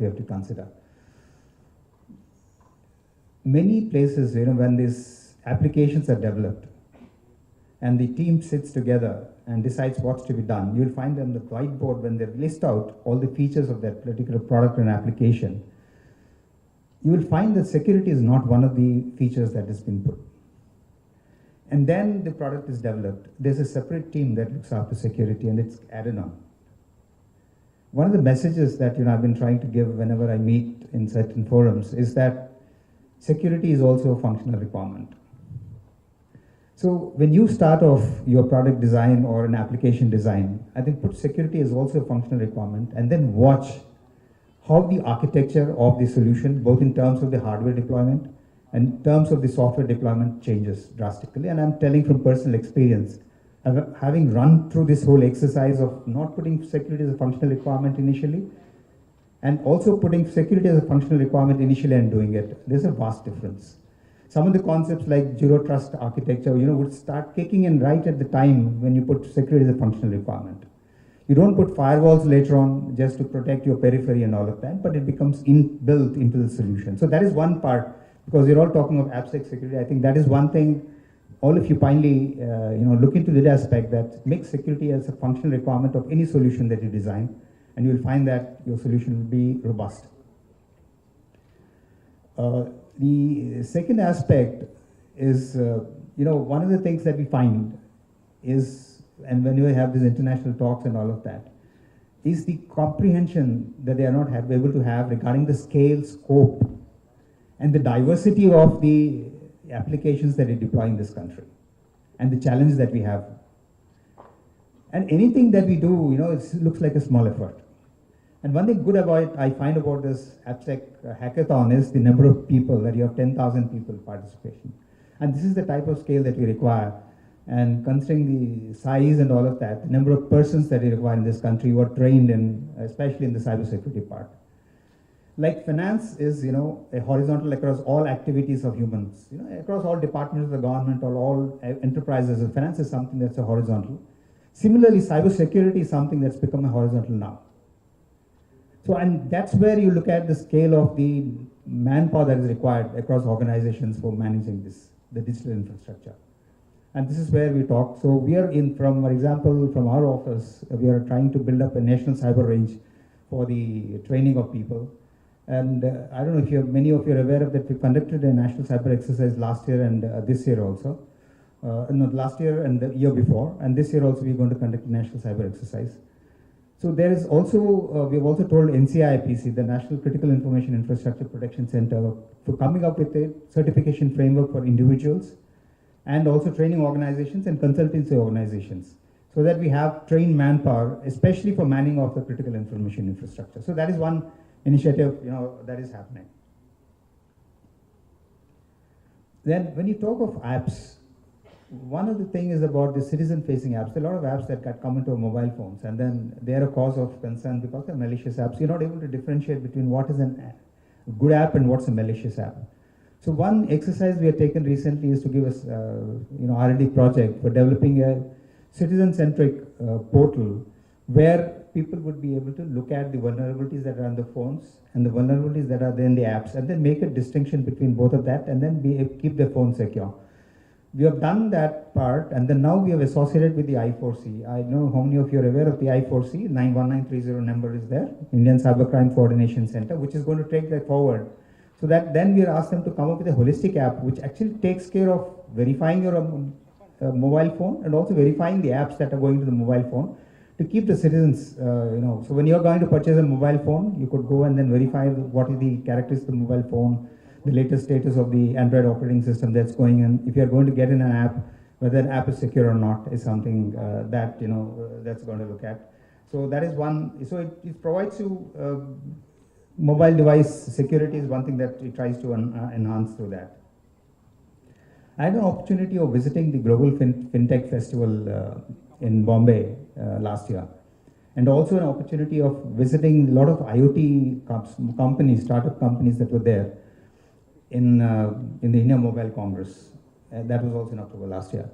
we have to consider. Many places, when these applications are developed and the team sits together and decides what's to be done, you'll find on the whiteboard when they list out all the features of that particular product and application, you will find that security is not one of the features that has been put. And then the product is developed. There's a separate team that looks after security and it's added on. One of the messages that I've been trying to give whenever I meet in certain forums is that security is also a functional requirement. So when you start off your product design or an application design, I think put security as also a functional requirement and then watch how the architecture of the solution, both in terms of the hardware deployment and in terms of the software deployment, changes drastically. And I'm telling from personal experience, having run through this whole exercise of not putting security as a functional requirement initially, and also putting security as a functional requirement initially and doing it, there's a vast difference. Some of the concepts like zero trust architecture, would start kicking in right at the time when you put security as a functional requirement. You don't put firewalls later on just to protect your periphery and all of that, but it becomes inbuilt into the solution. So that is one part, because you're all talking of AppSec security. I think that is one thing, all of you finally, look into that aspect, that make security as a functional requirement of any solution that you design, and you'll find that your solution will be robust. The second aspect is, one of the things that we find is, and when you have these international talks and all of that, is the comprehension that they are not able to have regarding the scale, scope, and the diversity of the applications that we deploy in this country, and the challenges that we have. And anything that we do, it looks like a small effort. And one thing good I find about this AppSec hackathon is the number of people, that you have 10,000 people participation. And this is the type of scale that we require. And considering the size and all of that, the number of persons that we require in this country who are trained in, especially in the cybersecurity part. Like finance is, a horizontal across all activities of humans, across all departments of the government or all enterprises. Finance is something that's a horizontal. Similarly, cybersecurity is something that's become a horizontal now. So, and that's where you look at the scale of the manpower that is required across organizations for managing the digital infrastructure. And this is where we talk. So we are for example, from our office, we are trying to build up a national cyber range for the training of people. And I don't know if many of you are aware of that. We conducted a national cyber exercise last year and this year also. Not last year and the year before. And this year also we're going to conduct a national cyber exercise. So there is also, we've also told NCIPC, the National Critical Information Infrastructure Protection Center, for coming up with a certification framework for individuals and also training organizations and consultancy organizations, so that we have trained manpower, especially for manning of the critical information infrastructure. So that is one initiative, that is happening. Then when you talk of apps, one of the things is about the citizen-facing apps. There are a lot of apps that come into our mobile phones, and then they are a cause of concern because they're malicious apps. You're not able to differentiate between what is a good app and what's a malicious app. So one exercise we have taken recently is to give us, R&D project for developing a citizen-centric portal where people would be able to look at the vulnerabilities that are on the phones and the vulnerabilities that are there in the apps, and then make a distinction between both of that, and then keep their phone secure. We have done that part, and then now we have associated with the I4C. I know how many of you are aware of the I4C, 91930 number is there, Indian Cybercrime Coordination Center, which is going to take that forward. So that then we asked them to come up with a holistic app, which actually takes care of verifying your mobile phone and also verifying the apps that are going to the mobile phone to keep the citizens, So when you're going to purchase a mobile phone, you could go and then verify what is the characteristics of the mobile phone, the latest status of the Android operating system that's going in. If you're going to get in an app, whether the app is secure or not is something that, that's going to look at. So that is one. So it provides you, mobile device security is one thing that it tries to enhance through that. I had an opportunity of visiting the Global Fintech Festival in Bombay last year. And also an opportunity of visiting a lot of IoT companies, startup companies that were there in the India Mobile Congress. That was also in October last year.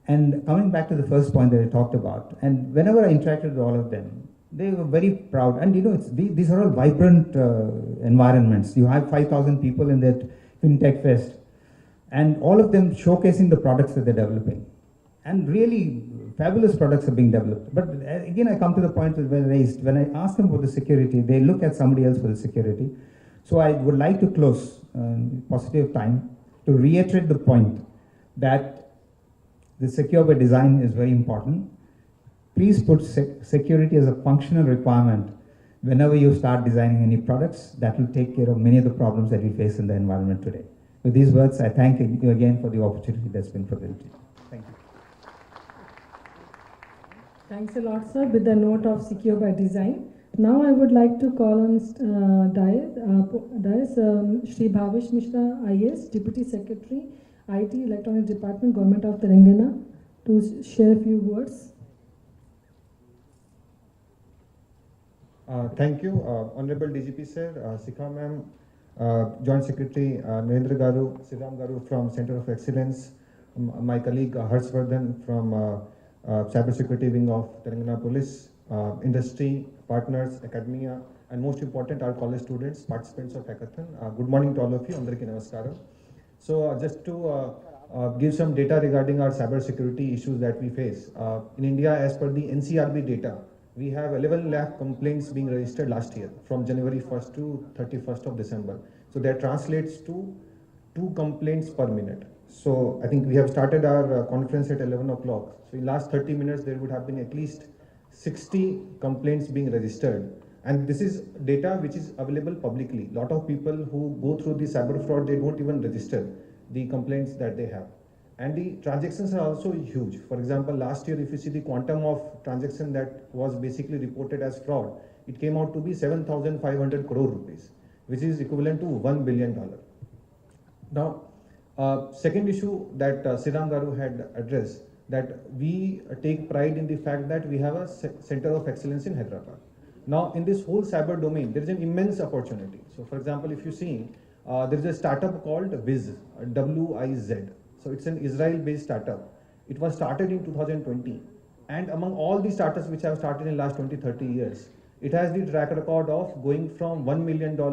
And coming back to the first point that I talked about, and whenever I interacted with all of them, They were very proud. And you know, these are all vibrant environments. You have 5,000 people in that fintech fest, and all of them showcasing the products that they're developing. And really fabulous products are being developed. But again, I come to the point that were raised. When I ask them for the security, they look at somebody else for the security. So I would like to close, paucity of time, to reiterate the point that the secure by design is very important. Please put security as a functional requirement whenever you start designing any products. That will take care of many of the problems that we face in the environment today. With these words, I thank you again for the opportunity that's been presented. Thank you. Thanks a lot, sir, with the note of secure by design. Now I would like to call on Dais Shri Bhavesh Mishra, IS, Deputy Secretary, IT, Electronic Department, Government of Telangana, to share a few words. Thank you, Honorable DGP Sir, Shikha Ma'am, Joint Secretary Narendra Garu, Siddham Garu from Center of Excellence, my colleague Harshvardhan from Cybersecurity Wing of Telangana Police, industry, partners, academia, and most important, our college students, participants of Hackathon. Good morning to all of you. Andariki namaskaram. So just to give some data regarding our cybersecurity issues that we face. In India, as per the NCRB data, we have 11 lakh complaints being registered last year from January 1st to 31st of December. So that translates to 2 complaints per minute. So I think we have started our conference at 11 o'clock. So in last 30 minutes, there would have been at least 60 complaints being registered. And this is data which is available publicly. A lot of people who go through the cyber fraud, they don't even register the complaints that they have. And the transactions are also huge. For example, last year, if you see the quantum of transaction that was basically reported as fraud, it came out to be 7,500 crore rupees, which is equivalent to $1 billion. Now, second issue that Siddham Garu had addressed, that we take pride in the fact that we have a center of excellence in Hyderabad. Now, in this whole cyber domain, there is an immense opportunity. So, for example, if you see, there is a startup called Wiz, W-I-Z. So it's an Israel-based startup. It was started in 2020. And among all the startups which have started in the last 20-30 years, it has the track record of going from $1 million to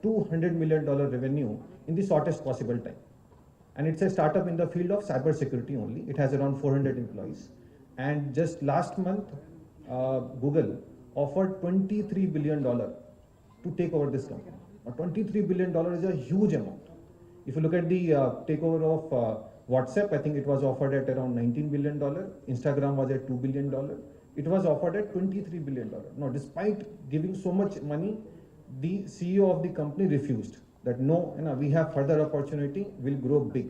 $100 million revenue in the shortest possible time. And it's a startup in the field of cybersecurity only. It has around 400 employees. And just last month, Google offered $23 billion to take over this company. Now, $23 billion is a huge amount. If you look at the takeover of WhatsApp, I think it was offered at around $19 billion. Instagram was at $2 billion. It was offered at $23 billion. Now, despite giving so much money, the CEO of the company refused. That no, we have further opportunity, will grow big.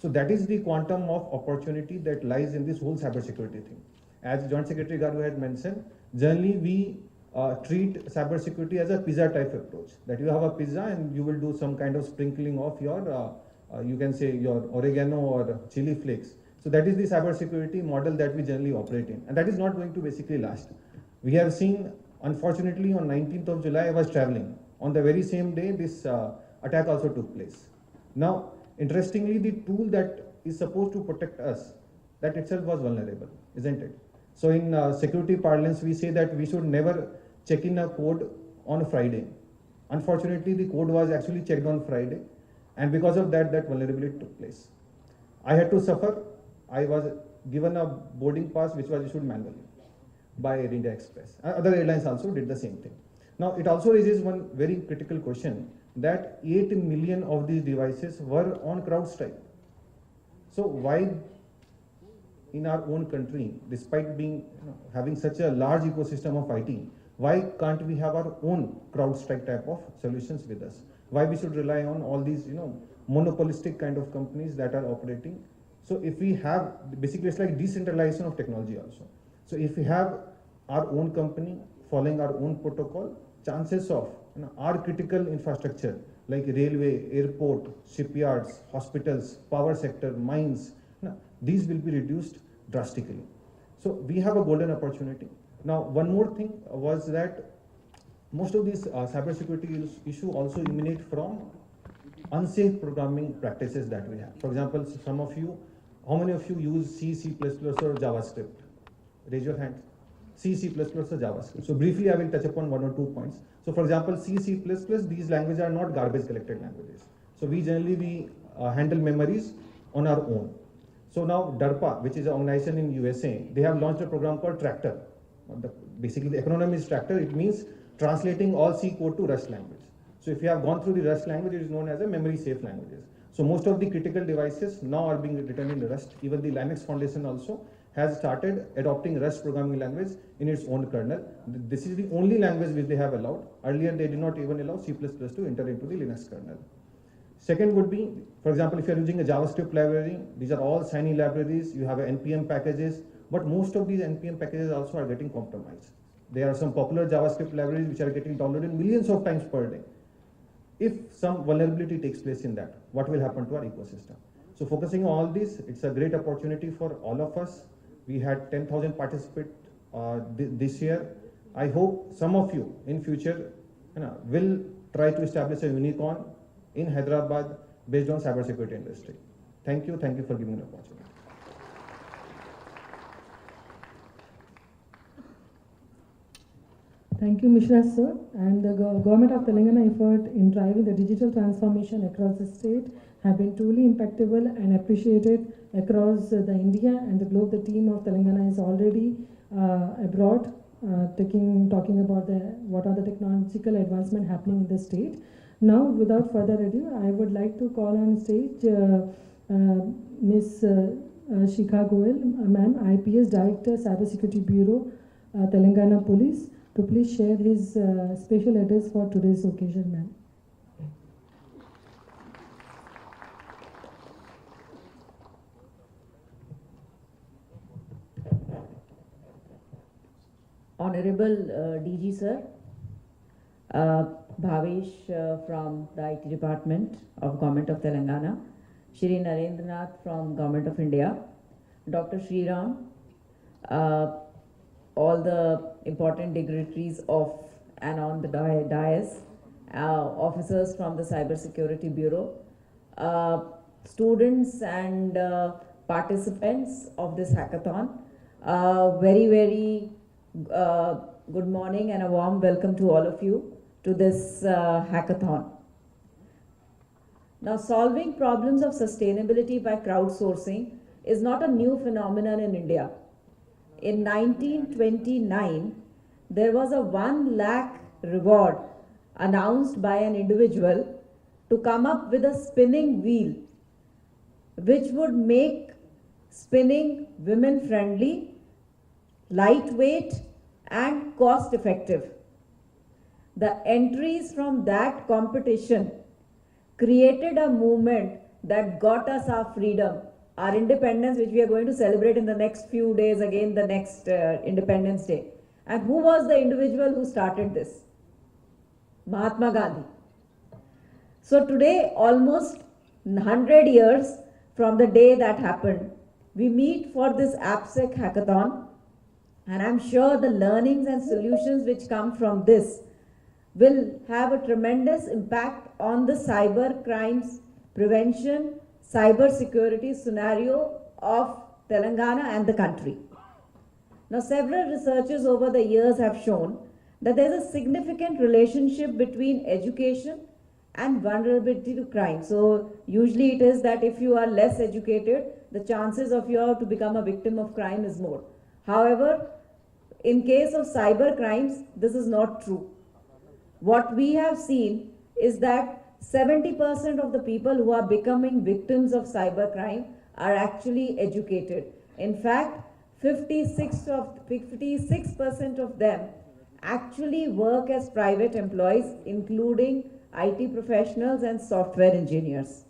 So that is the quantum of opportunity that lies in this whole cybersecurity thing. As Joint Secretary Garu had mentioned, generally we treat cybersecurity as a pizza type approach. That you have a pizza and you will do some kind of sprinkling of your, you can say your oregano or chili flakes. So that is the cybersecurity model that we generally operate in. And that is not going to basically last. We have seen, unfortunately, on 19th of July, I was traveling. On the very same day, this attack also took place. Now, interestingly, the tool that is supposed to protect us, that itself was vulnerable, isn't it? So in security parlance, we say that we should never check in a code on a Friday. Unfortunately, the code was actually checked on Friday. And because of that, that vulnerability took place. I had to suffer. I was given a boarding pass which was issued manually by Air India Express. Other airlines also did the same thing. Now, it also raises one very critical question, that 8 million of these devices were on CrowdStrike. So why in our own country, despite being having such a large ecosystem of IT, why can't we have our own CrowdStrike type of solutions with us? Why we should rely on all these monopolistic kind of companies that are operating? So if we have, basically it's like decentralization of technology also. So if we have our own company following our own protocol, chances of our critical infrastructure like railway, airport, shipyards, hospitals, power sector, mines, these will be reduced drastically. So we have a golden opportunity. Now, one more thing was that most of these cybersecurity issue also emanate from unsafe programming practices that we have. For example, how many of you use C, C++ or JavaScript? Raise your hand. C, C++, or JavaScript. So briefly, I will touch upon one or two points. So for example, C, C++, these languages are not garbage collected languages. So we generally handle memories on our own. So now DARPA, which is an organization in USA, they have launched a program called Tractor. Basically, the acronym is Tractor. It means translating all C code to Rust language. So if you have gone through the Rust language, it is known as a memory safe languages. So most of the critical devices now are being written in Rust. Even the Linux Foundation also has started adopting Rust programming language in its own kernel. This is the only language which they have allowed. Earlier, they did not even allow C++ to enter into the Linux kernel. Second would be, for example, if you are using a JavaScript library, these are all shiny libraries, you have NPM packages, but most of these NPM packages also are getting compromised. There are some popular JavaScript libraries which are getting downloaded millions of times per day. If some vulnerability takes place in that, what will happen to our ecosystem? So focusing on all this, it's a great opportunity for all of us. We had 10,000 participants this year. I hope some of you in future will try to establish a unicorn in Hyderabad based on cybersecurity industry. Thank you for giving me the opportunity. Thank you, Mishra sir. And the government of Telangana effort in driving the digital transformation across the state have been truly impactful and appreciated across the India and the globe. The team of Telangana is already abroad, talking about what are the technological advancement happening in the state. Now, without further ado, I would like to call on stage Ms. Shikha Goel, ma'am, IPS Director, Cybersecurity Bureau, Telangana Police, to please share his special address for today's occasion, ma'am. Honorable DG sir, Bhavesh from the IT Department of Government of Telangana, Shri Narendranath from Government of India, Dr. Sriram, all the important dignitaries of and on the dais, officers from the Cybersecurity Bureau, students and participants of this hackathon. Very good morning and a warm welcome to all of you to this hackathon. Now, solving problems of sustainability by crowdsourcing is not a new phenomenon in India. In 1929, there was a 1 lakh reward announced by an individual to come up with a spinning wheel which would make spinning women friendly, lightweight and cost effective. The entries from that competition created a movement that got us our freedom, our independence, which we are going to celebrate in the next few days, again the next Independence Day. And who was the individual who started this? Mahatma Gandhi. So today, almost 100 years from the day that happened, we meet for this AppSec hackathon, and I'm sure the learnings and solutions which come from this will have a tremendous impact on the cyber crimes prevention, cyber security scenario of Telangana and the country. Now, several researchers over the years have shown that there's a significant relationship between education and vulnerability to crime. So usually it is that if you are less educated, the chances of you to become a victim of crime is more. However, in case of cyber crimes, this is not true. What we have seen is that 70% of the people who are becoming victims of cybercrime are actually educated. In fact, 56% of them actually work as private employees, including IT professionals and software engineers.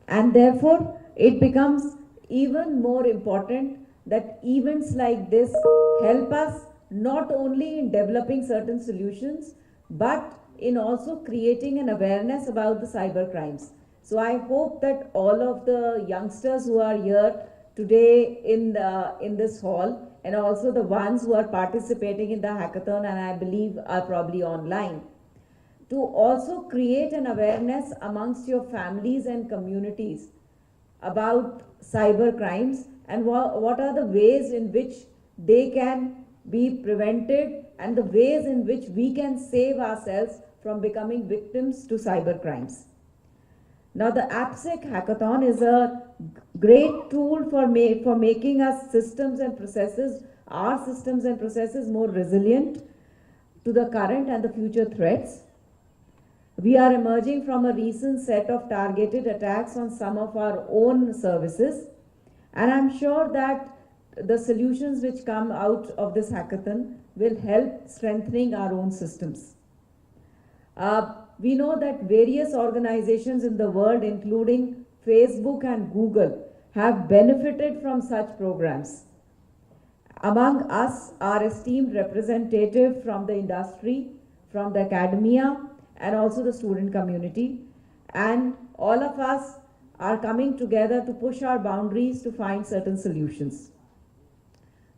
And therefore, it becomes even more important that events like this help us not only in developing certain solutions, but in also creating an awareness about the cyber crimes. So I hope that all of the youngsters who are here today in this hall, and also the ones who are participating in the hackathon and I believe are probably online, to also create an awareness amongst your families and communities about cyber crimes and what are the ways in which they can be prevented, and the ways in which we can save ourselves from becoming victims to cyber crimes. Now, the AppSec Hackathon is a great tool for making our systems and processes more resilient to the current and the future threats. We are emerging from a recent set of targeted attacks on some of our own services, and I'm sure that the solutions which come out of this hackathon will help strengthening our own systems. We know that various organizations in the world, including Facebook and Google, have benefited from such programs. Among us are esteemed representatives from the industry, from the academia, and also the student community. And all of us are coming together to push our boundaries to find certain solutions.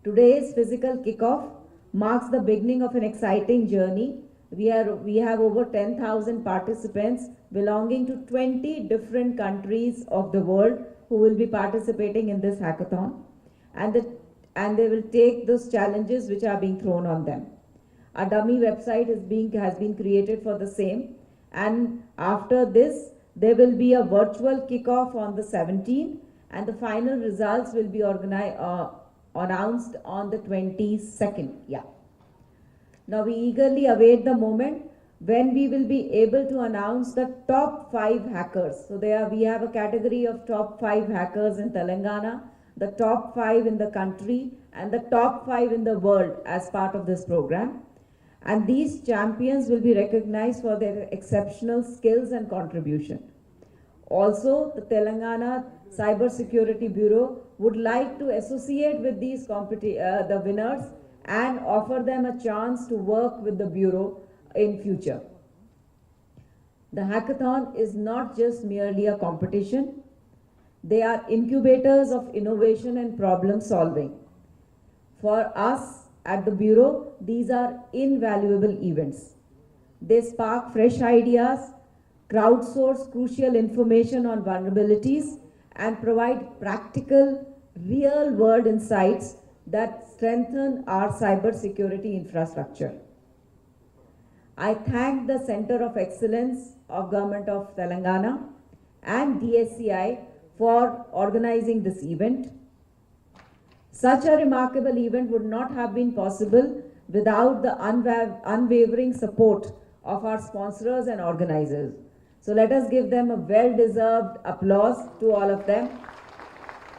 Today's physical kickoff marks the beginning of an exciting journey. We have over 10,000 participants belonging to 20 different countries of the world who will be participating in this hackathon, and they will take those challenges which are being thrown on them. A dummy website has been created for the same, and after this there will be a virtual kickoff on the 17th, and the final results will be announced on the 22nd. Yeah. Now we eagerly await the moment when we will be able to announce the top 5 hackers. So we have a category of top 5 hackers in Telangana, the top 5 in the country, and the top 5 in the world as part of this program. And these champions will be recognized for their exceptional skills and contribution. Also, the Telangana Cybersecurity Bureau would like to associate with these the winners and offer them a chance to work with the Bureau in future. The hackathon is not just merely a competition. They are incubators of innovation and problem solving. For us at the Bureau, these are invaluable events. They spark fresh ideas, crowdsource crucial information on vulnerabilities, and provide practical, real-world insights that strengthen our cybersecurity infrastructure. I thank the Center of Excellence of Government of Telangana and DSCI for organizing this event. Such a remarkable event would not have been possible without the unwavering support of our sponsors and organizers. So let us give them a well-deserved applause to all of them.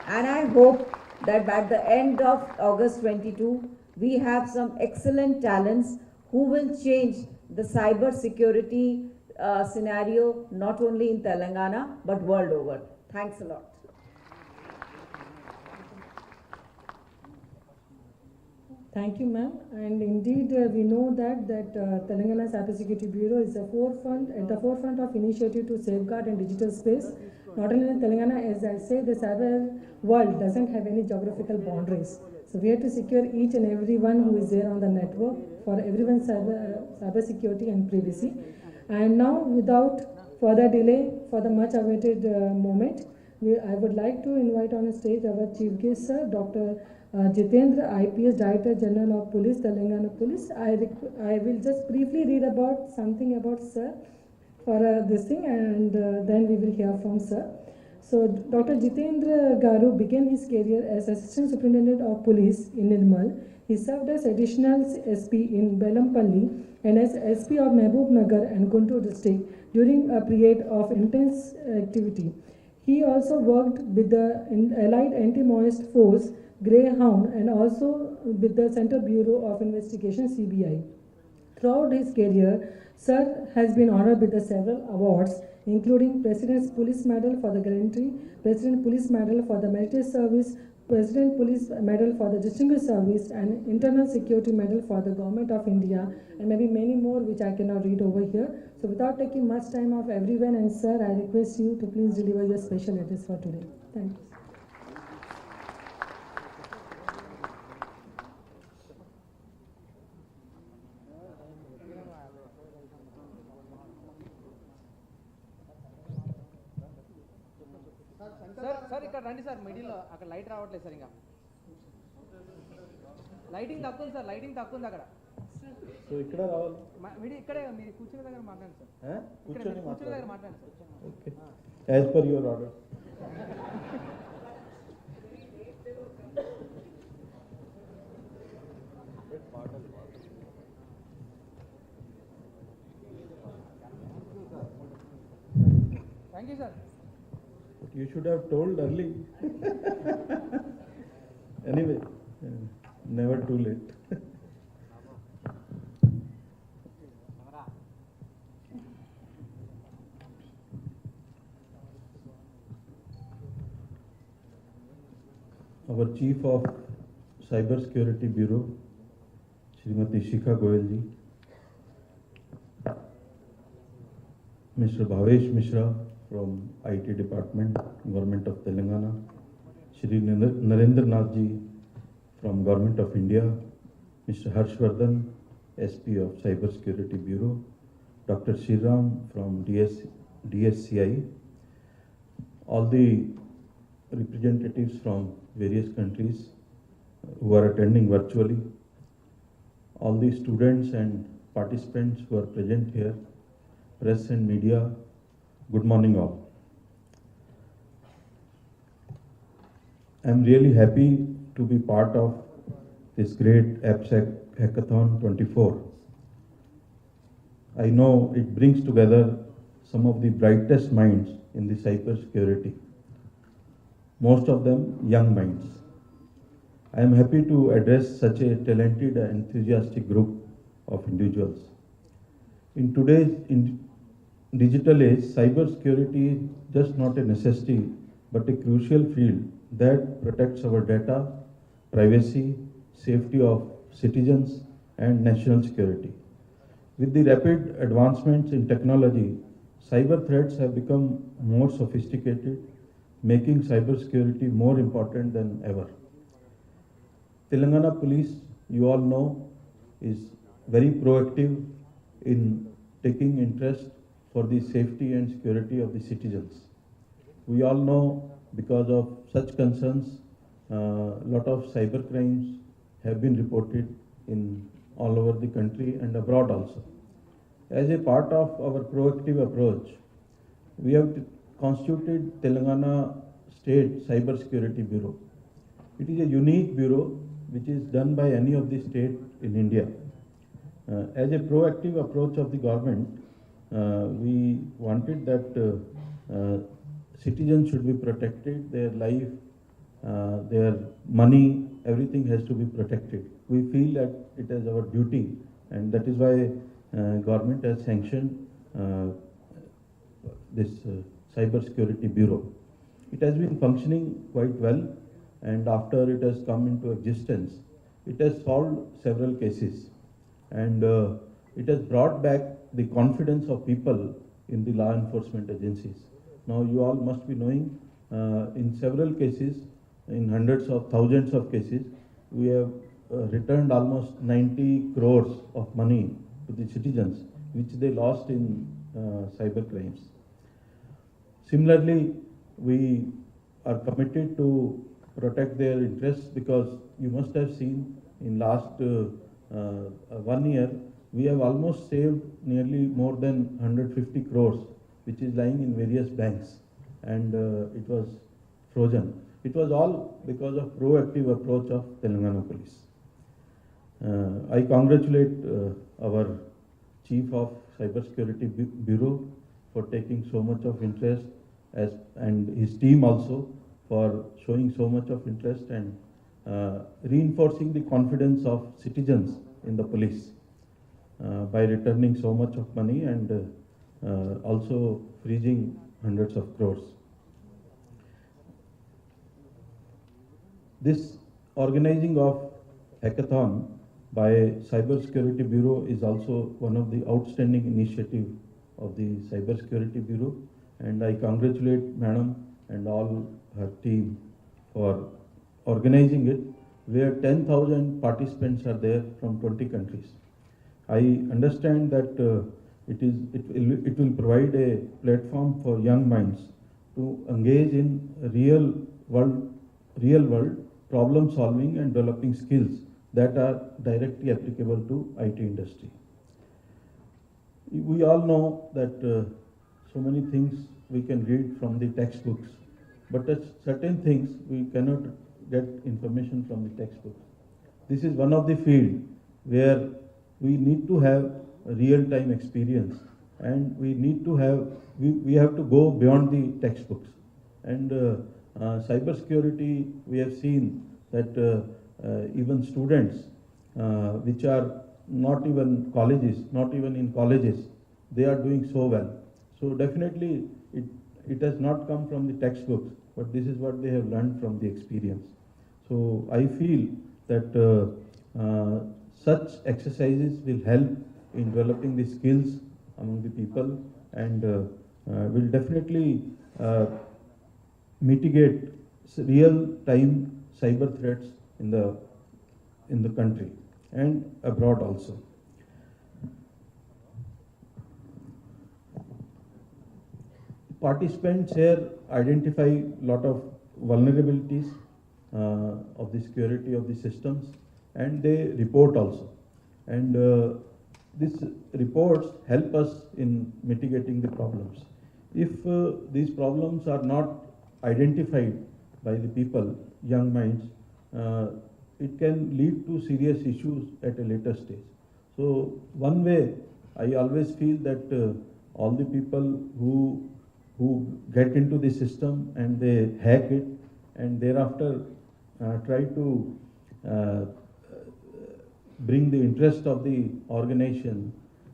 And I hope that at the end of August 22, we have some excellent talents who will change the cyber security scenario not only in Telangana but world over. Thanks a lot. Thank you, ma'am. And indeed, we know that Telangana Cybersecurity Bureau is at the forefront of initiative to safeguard in digital space. Not only in Telangana, as I say, the cyber world doesn't have any geographical boundaries. So we have to secure each and everyone who is there on the network for everyone's cyber security and privacy. And now, without further delay, for the much awaited moment, I would like to invite on stage our Chief Guest, Sir, Dr. Jitendra, IPS Director General of Police, Telangana Police. I will just briefly read about something about Sir for this thing, and then we will hear from Sir. So, Dr. Jitendra Garu began his career as Assistant Superintendent of Police in Nirmal. He served as Additional SP in Belampalli and as SP of Mehboob Nagar and Guntur district during a period of intense activity. He also worked with the Allied Anti-Moist Force, Greyhound, and also with the Central Bureau of Investigation, CBI. Throughout his career, Sir has been honored with several awards, including President's Police Medal for the Gallantry, President Police Medal for the Meritorious Service, President Police Medal for the Distinguished Service, and Internal Security Medal for the Government of India, and maybe many more which I cannot read over here. So without taking much time of everyone, and Sir, I request you to please deliver your special address for today. Thank you. Sir ఇక్కడ రండి sir మిడిల్లో అక్కడ light రావట్లేదు sir ఇంకా lighting తక్కువ ఉంది sir, lighting తక్కువ ఉంది అక్కడ. సో ఇక్కడ రావాలి, మీరు ఇక్కడే మీరు కూర్చునే దగ్గర మాట్లాడండి సార్. కూర్చునే దగ్గర మాట్లాడండి sir. Okay, as per your order. Thank you sir. You should have told early. Anyway, never too late. Our Chief of Cybersecurity Bureau, Srimati Shikha Goel ji, Mr. Bhavesh Mishra from IT Department, Government of Telangana, Shri Narendra Nath ji from Government of India, Mr. Harshvardhan, SP of Cybersecurity Bureau, Dr. Sriram from DSCI, all the representatives from various countries who are attending virtually, all the students and participants who are present here, press and media, good morning all. I am really happy to be part of this great AppSec Hackathon 24. I know it brings together some of the brightest minds in the cybersecurity, most of them young minds. I am happy to address such a talented and enthusiastic group of individuals. In today's digital age, cybersecurity is just not a necessity, but a crucial field that protects our data, privacy, safety of citizens, and national security. With the rapid advancements in technology, cyber threats have become more sophisticated, making cybersecurity more important than ever. Telangana Police, you all know, is very proactive in taking interest for the safety and security of the citizens. We all know, because of such concerns, lot of cyber crimes have been reported in all over the country and abroad also. As a part of our proactive approach, we have constituted Telangana State Cybersecurity Bureau. It is a unique bureau which is done by any of the state in India. As a proactive approach of the government, we wanted that citizens should be protected, their life, their money, everything has to be protected. We feel that it is our duty, and that is why government has sanctioned this Cybersecurity Bureau. It has been functioning quite well, and after it has come into existence, it has solved several cases, and it has brought back the confidence of people in the law enforcement agencies. Now you all must be knowing, in several cases, in hundreds of thousands of cases, we have returned almost 90 crores of money to the citizens, which they lost in cyber crimes. Similarly, we are committed to protect their interests, because you must have seen in last 1 year, we have almost saved nearly more than 150 crores, which is lying in various banks, and it was frozen. It was all because of proactive approach of Telangana Police. I congratulate our Chief of Cybersecurity Bureau for taking so much of interest, and his team also for showing so much of interest and reinforcing the confidence of citizens in the police by returning so much of money and also freezing hundreds of crores. This organizing of hackathon by Cybersecurity Bureau is also one of the outstanding initiative of the Cybersecurity Bureau, and I congratulate Madam and all her team for organizing it, where 10,000 participants are there from 20 countries. I understand that it will provide a platform for young minds to engage in real world problem solving and developing skills that are directly applicable to IT industry. We all know that so many things we can read from the textbooks, but at certain things we cannot get information from the textbooks. This is one of the field where we need to have a real-time experience, and we need to have, we have to go beyond the textbooks. And cybersecurity, we have seen that even students which are not even colleges, not even in colleges, they are doing so well. So definitely it has not come from the textbooks, but this is what they have learned from the experience. So I feel that such exercises will help in developing the skills among the people, and will definitely mitigate real-time cyber threats in the country and abroad also. Participants here identify a lot of vulnerabilities of the security of the systems, and they report also. And these reports help us in mitigating the problems. If these problems are not identified by the people, young minds, it can lead to serious issues at a later stage. So one way, I always feel that all the people who get into the system and they hack it, and thereafter try to bring the interest of the organization,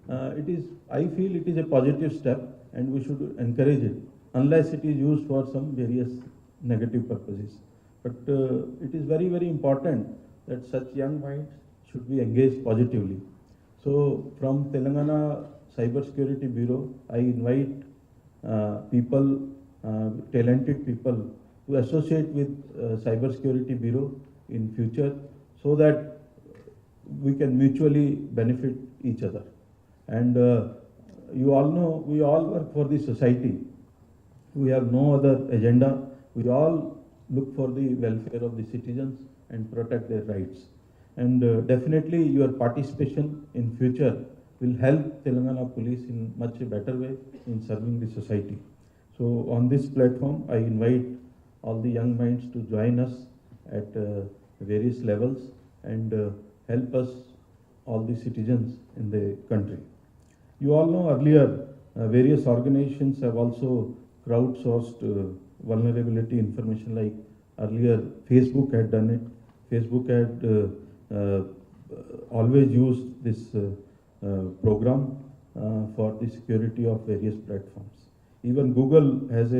I feel it is a positive step, and we should encourage it, unless it is used for some various negative purposes. But it is very, very important that such young minds should be engaged positively. So from Telangana Cybersecurity Bureau, I invite people, talented people, to associate with Cybersecurity Bureau in future, so that we can mutually benefit each other. And you all know, we all work for the society. We have no other agenda. We all look for the welfare of the citizens and protect their rights. And definitely your participation in future will help Telangana Police in much better way in serving the society. So on this platform, I invite all the young minds to join us at various levels and help us, all the citizens in the country. You all know earlier, various organizations have also crowdsourced vulnerability information, like earlier Facebook had done it. Facebook had always used this program for the security of various platforms. Even Google has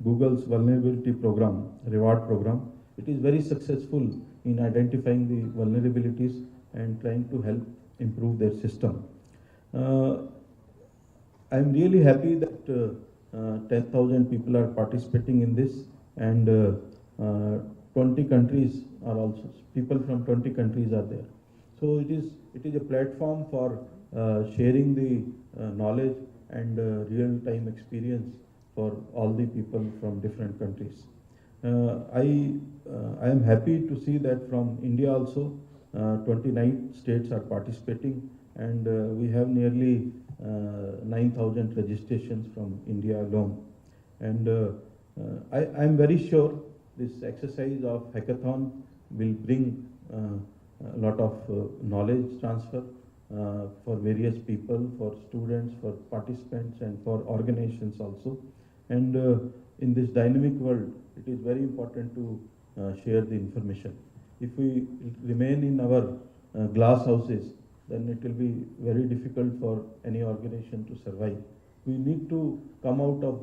Google's vulnerability program, reward program. It is very successful in identifying the vulnerabilities and trying to help improve their system. I'm really happy that 10,000 people are participating in this, and 20 countries are also, people from 20 countries are there. So it is a platform for sharing the knowledge and real-time experience for all the people from different countries. I am happy to see that from India also 29 states are participating, and we have nearly 9,000 registrations from India alone. And I am very sure this exercise of hackathon will bring a lot of knowledge transfer for various people, for students, for participants, and for organizations also. And in this dynamic world, it is very important to share the information. If we remain in our glass houses, then it will be very difficult for any organization to survive. We need to come out of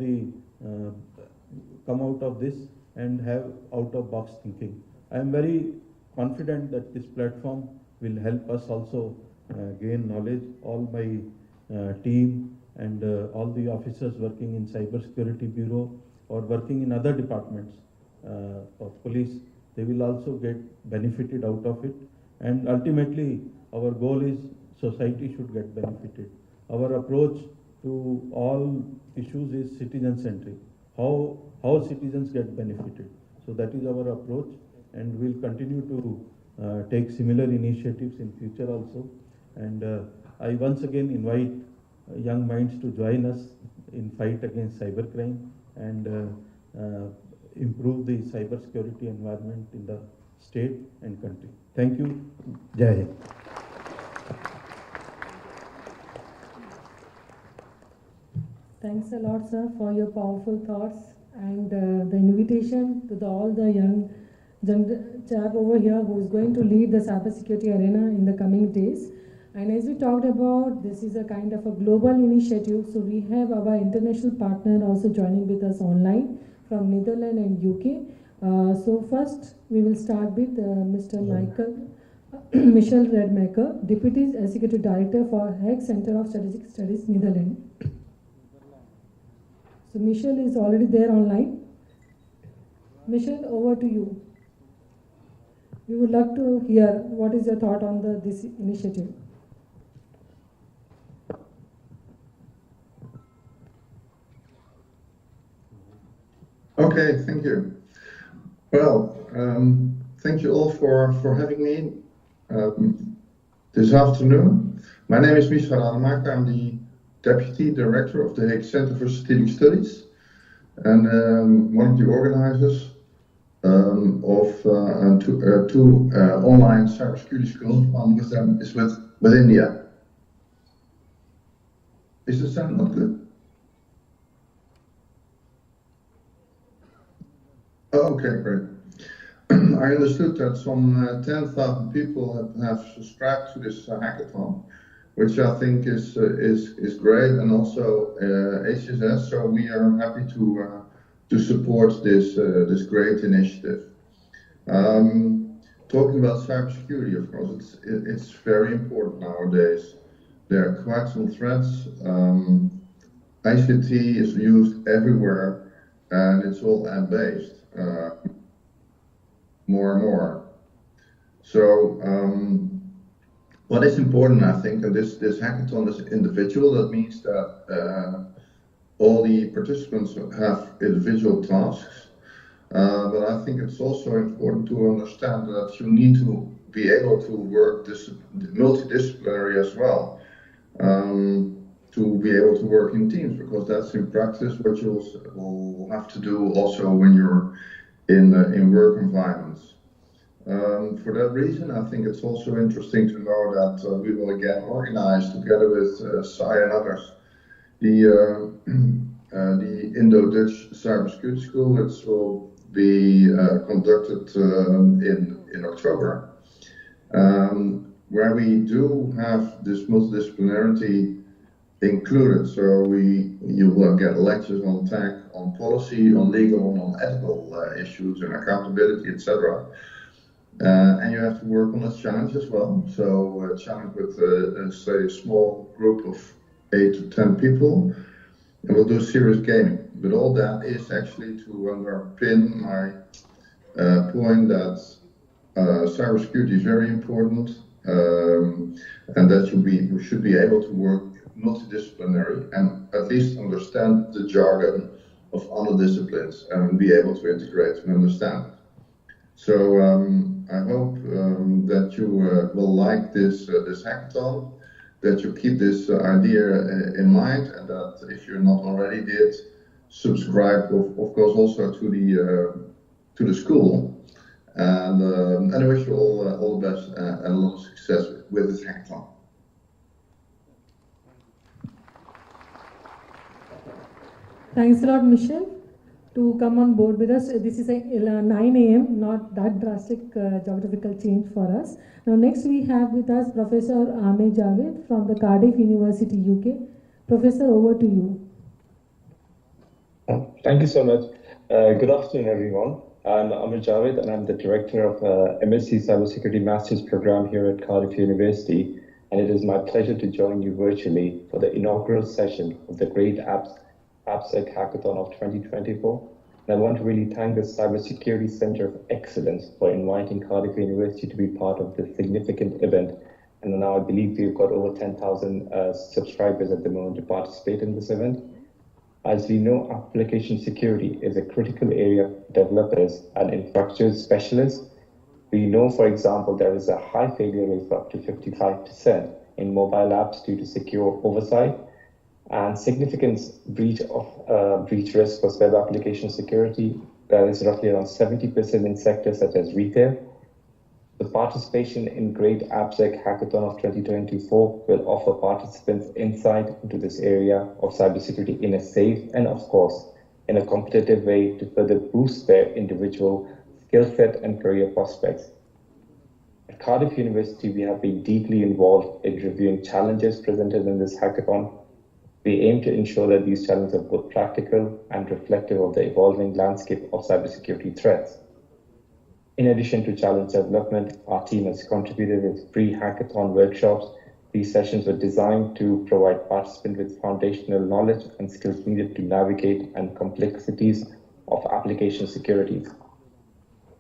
this and have out-of-box thinking. I am very confident that this platform will help us also gain knowledge. All my team and all the officers working in Cybersecurity Bureau or working in other departments of police, they will also get benefited out of it. And ultimately, our goal is society should get benefited. Our approach to all issues is citizen-centric. How citizens get benefited. So that is our approach, and we'll continue to take similar initiatives in future also. And I once again invite young minds to join us in fight against cybercrime and improve the cybersecurity environment in the state and country. Thank you. Jai Hind. Thanks a lot, sir, for your powerful thoughts and the invitation to all the young chap over here who is going to lead the cybersecurity arena in the coming days. And as we talked about, this is a kind of a global initiative. So we have our international partner also joining with us online from Netherlands and UK. So first, we will start with Mr. Michel Redmaker, Deputy Executive Director for Hague Center of Strategic Studies, Netherlands. So Michel is already there online. Michel, over to you. We would love to hear what is your thought on this initiative. Okay, thank you. Well, thank you all for having me this afternoon. My name is Michel Redmaker. I'm the Deputy Director of the Hague Center for Strategic Studies and one of the organizers of two online cybersecurity schools. One of them is with India. Is the sound not good? Oh, okay, great. I understood that some 10,000 people have subscribed to this hackathon, which I think is great, and also HSS. So we are happy to support this great initiative. Talking about cybersecurity, of course, it's very important nowadays. There are quite some threats. ICT is used everywhere, and it's all app-based. More and more. So what is important, I think, and this hackathon is individual. That means that all the participants have individual tasks. But I think it's also important to understand that you need to be able to work multidisciplinary as well. To be able to work in teams, because that's in practice what you will have to do also when you're in work environments. For that reason, I think it's also interesting to know that we will again organize together with SAI and others the Indo-Dutch Cybersecurity School, which will be conducted in October, where we do have this multidisciplinarity included. So you will get lectures on tech, on policy, on legal, on ethical issues and accountability, etc. And you have to work on a challenge as well. So a challenge with say a small group of 8 to 10 people, and we'll do serious gaming. But all that is actually to underpin my point that cybersecurity is very important, and that you should be able to work multidisciplinary and at least understand the jargon of other disciplines and be able to integrate and understand it. So I hope that you will like this hackathon, that you keep this idea in mind, and that if you're not already did, subscribe of course also to the school. And I wish you all the best and a lot of success with this hackathon. Thanks a lot, Michel, to come on board with us. This is a 9 a.m., not that drastic geographical change for us. Now, next we have with us Professor Aamoda from the Cardiff University, UK. Professor, over to you. Thank you so much. Good afternoon, everyone. I'm Aamoda, and I'm the director of MSc Cybersecurity Master's Program here at Cardiff University. And it is my pleasure to join you virtually for the inaugural session of the Great AppSec Hackathon of 2024. And I want to really thank the Cybersecurity Center of Excellence for inviting Cardiff University to be part of this significant event. And now I believe we've got over 10,000 subscribers at the moment to participate in this event. As we know, application security is a critical area of developers and infrastructure specialists We know, for example, there is a high failure rate of up to 55% in mobile apps due to secure oversight and significant breach risk for web application security. That is roughly around 70% in sectors such as retail. The participation in Great AppSec Hackathon of 2024 will offer participants insight into this area of cybersecurity in a safe and, of course, in a competitive way to further boost their individual skill set and career prospects. At Cardiff University, we have been deeply involved in reviewing challenges presented in this hackathon. We aim to ensure that these challenges are both practical and reflective of the evolving landscape of cybersecurity threats. In addition to challenge development, our team has contributed with free hackathon workshops. These sessions were designed to provide participants with foundational knowledge and skills needed to navigate and complexities of application security.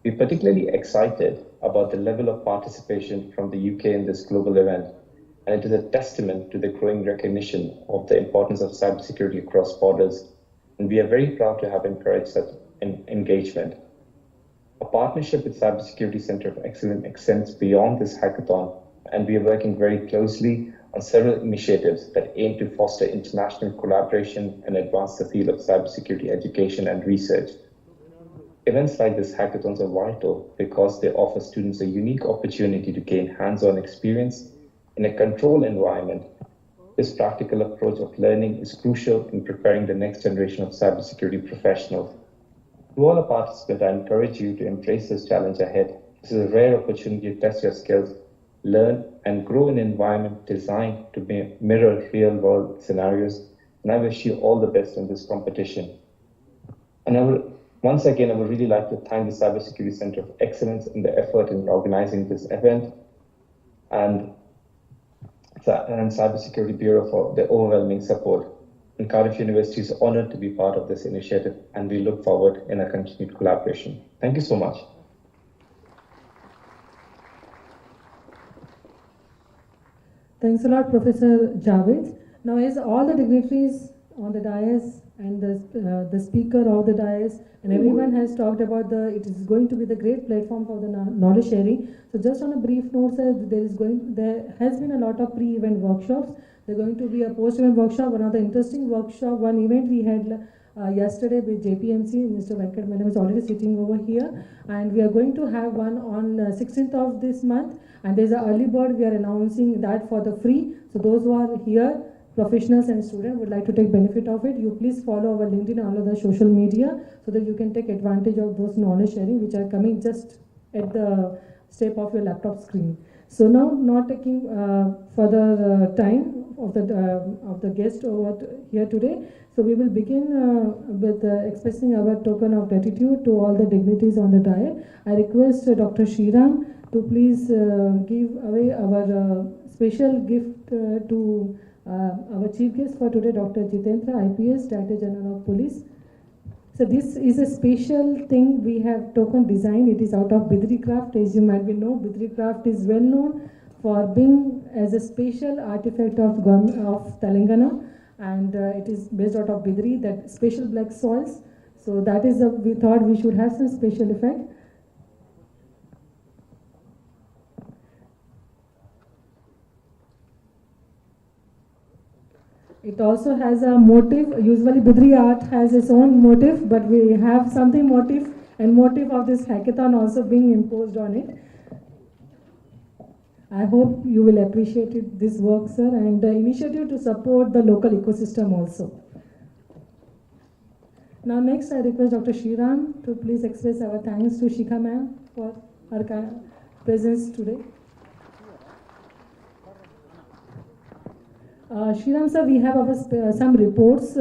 We're particularly excited about the level of participation from the UK in this global event, and it is a testament to the growing recognition of the importance of cybersecurity across borders, and we are very proud to have encouraged such engagement. A partnership with Cybersecurity Center of Excellence extends beyond this hackathon, and we are working very closely on several initiatives that aim to foster international collaboration and advance the field of cybersecurity education and research. Events like this hackathons are vital because they offer students a unique opportunity to gain hands-on experience in a controlled environment. This practical approach of learning is crucial in preparing the next generation of cybersecurity professionals. To all the participants, I encourage you to embrace this challenge ahead. This is a rare opportunity to test your skills, learn, and grow in an environment designed to mirror real-world scenarios. And I wish you all the best in this competition. And once again, I would really like to thank the Cybersecurity Center of Excellence in the effort in organizing this event, and Cybersecurity Bureau for the overwhelming support. And Cardiff University is honored to be part of this initiative, and we look forward in a continued collaboration. Thank you so much. Thanks a lot, Professor Javed. Now, as all the dignitaries on the dais and the speaker of the dais and everyone has talked about it is going to be the great platform for the knowledge sharing. So just on a brief note, sir, there has been a lot of pre-event workshops. There are going to be a post-event workshop, one of the interesting workshop, one event we had yesterday with JPMC. Mr. Venkat Madam is already sitting over here, and we are going to have one on 16th of this month, and there's an early bird. We are announcing that for the free. So those who are here, professionals and students, would like to take benefit of it, you please follow our LinkedIn and all of the social media so that you can take advantage of those knowledge sharing which are coming just at the step of your laptop screen. So now, not taking further time of the guest over here today, so we will begin with expressing our token of gratitude to all the dignitaries on the diet. I request Dr. Shriram to please give away our special gift to our chief guest for today, Dr. Jitendra, IPS, Director General of Police. So this is a special thing we have token design. It is out of Bidri craft. As you might be know, Bidri craft is well known for being as a special artifact of Telangana, and it is based out of Bidri, that special black soils. So that is we thought we should have some special effect. It also has a motive. Usually Bidri art has its own motive, but we have something motive of this hackathon also being imposed on it. I hope you will appreciate it, this work, sir, and the initiative to support the local ecosystem also. Now next I request Dr. Shriram to please express our thanks to Shikha ma'am for her presence today. Shriram sir, we have some reports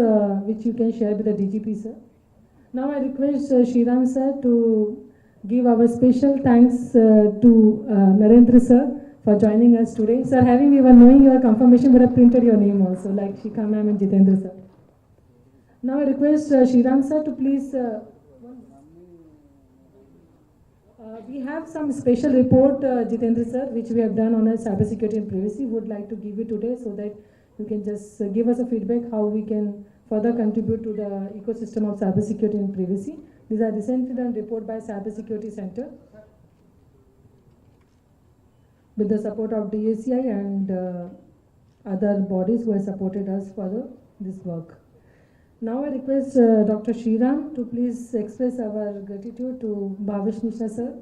which you can share with the DGP sir. Now I request Shriram sir to give our special thanks to Narendra sir for joining us today. Sir, having we were knowing your confirmation, would have printed your name also, like Shikha ma'am and Jitendra sir. Now I request Shriram sir to please. We have some special report, Jitendra sir, which we have done on cybersecurity and privacy. Would like to give you today so that you can just give us a feedback how we can further contribute to the ecosystem of cybersecurity and privacy. These are recently done report by Cybersecurity Center. with the support of DACI and other bodies who have supported us for this work. Now I request Dr. Shriram to please express our gratitude to Bhavesh Mishra sir.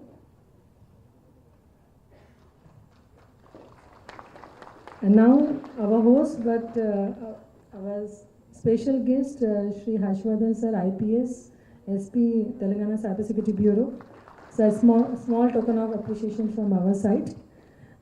And now our host, but our special guest, Shri Harshvardhan sir, IPS, SP, Telangana Cybersecurity Bureau. So a small token of appreciation from our side.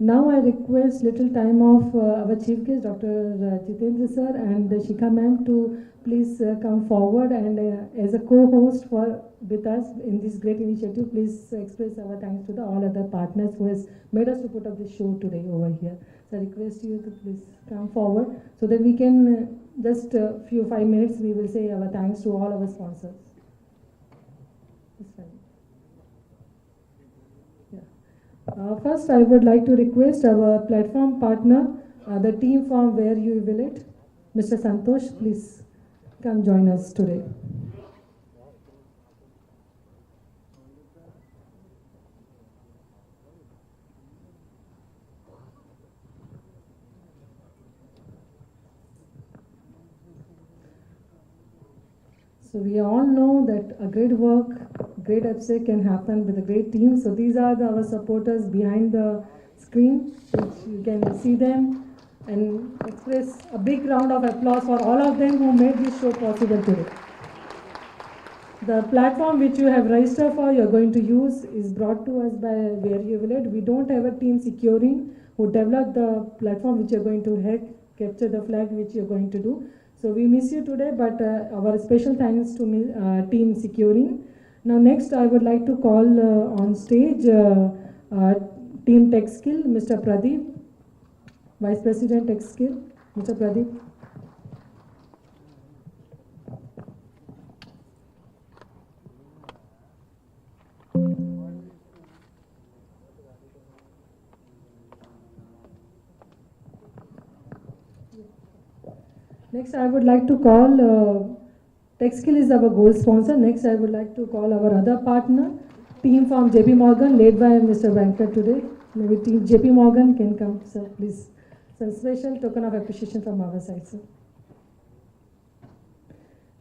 Now I request little time of our chief guest, Dr. Jitendra sir and Shikha ma'am to please come forward and as a co-host with us in this great initiative, please express our thanks to all other partners who has made us to put up this show today over here. So I request you to please come forward so that we can just a few 5 minutes we will say our thanks to all our sponsors. It's fine. First, I would like to request our platform partner, the team from Where You Will It, Mr. Santosh, please come join us today. So we all know that a great work, great upside can happen with a great team. So these are our supporters behind the screen, which you can see them and express a big round of applause for all of them who made this show possible today. The platform which you have registered for, you're going to use is brought to us by Where You Will It. We don't have a team securing who developed the platform which you're going to hack, capture the flag which you're going to do. So we miss you today, but our special thanks to team securing. Now next I would like to call on stage team tech skill, Mr. Pradeep, Vice President tech skill, Mr. Pradeep. Next, I would like to call, TechSkill is our gold sponsor. Next, I would like to call our other partner, team from JP Morgan, led by Mr. Venkat today. Maybe team JP Morgan can come, sir, please. Some special token of appreciation from our side, sir.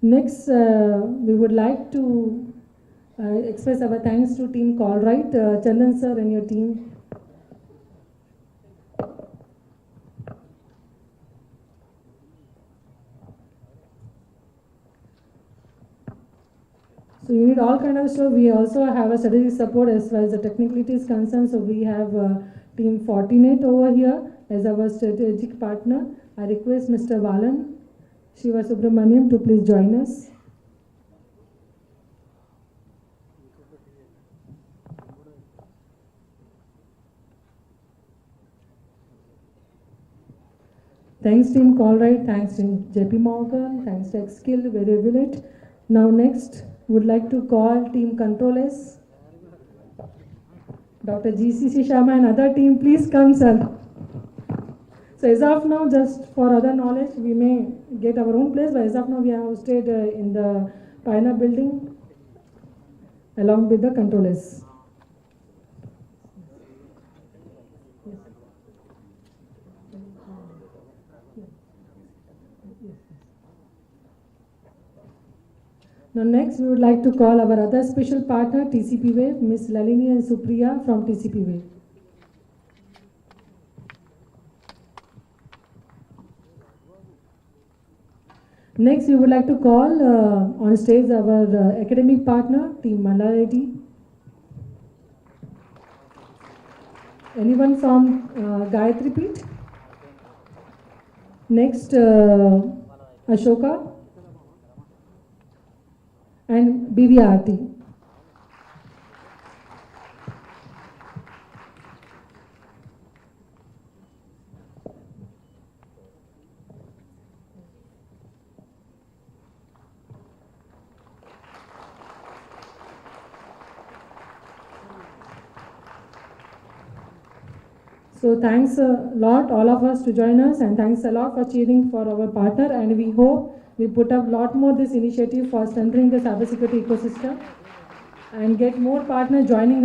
Next, we would like to express our thanks to team Callright, Chandan sir and your team. So you need all kind of stuff. We also have a strategic support as far as the technicality is concerned. So we have team Fortinet over here as our strategic partner. I request Mr. Valan Shiva Subramaniam to please join us. Thanks team Callright, thanks team JP Morgan, thanks TechSkill, Where You Will It. Now next, would like to call team Controllers, Dr. GCC Sharma and other team, please come, sir. So as of now, just for other knowledge, we may get our own place, but as of now, we are hosted in the Pioneer building along with the controllers. Now next, we would like to call our other special partner, TCP Wave, Ms. Lalini and Supriya from TCP Wave. Next, we would like to call on stage our academic partner, Team Malaredi. Anyone from Gayatri Peeth? Next, Ashoka and BVRT. So thanks a lot all of us to join us, and thanks a lot for cheering for our partner, and we hope we put up a lot more this initiative for strengthening the cybersecurity ecosystem and get more partners joining us.